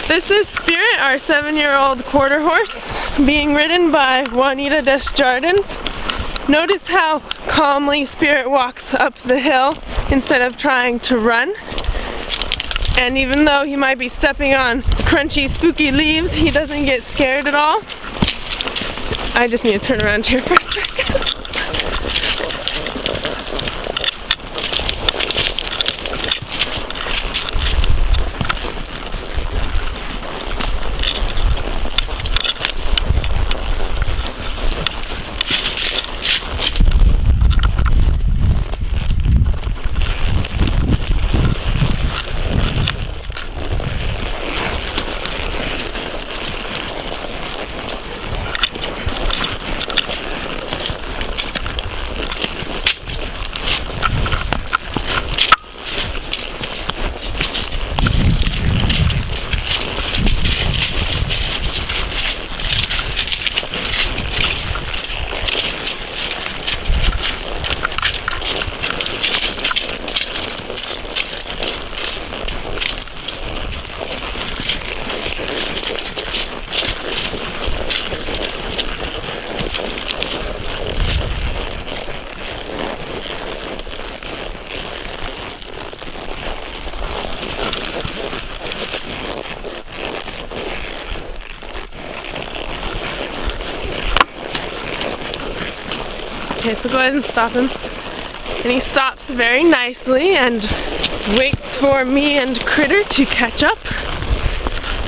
This is Spirit, our 7-year-old quarter horse, being ridden by Juanita Desjardins. Notice how calmly Spirit walks up the hill instead of trying to run. And even though he might be stepping on crunchy, spooky leaves, he doesn't get scared at all. I just need to turn around here for a second. Okay, so go ahead and stop him. And he stops very nicely and waits for me and Critter to catch up.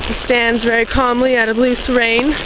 He stands very calmly at a loose rein.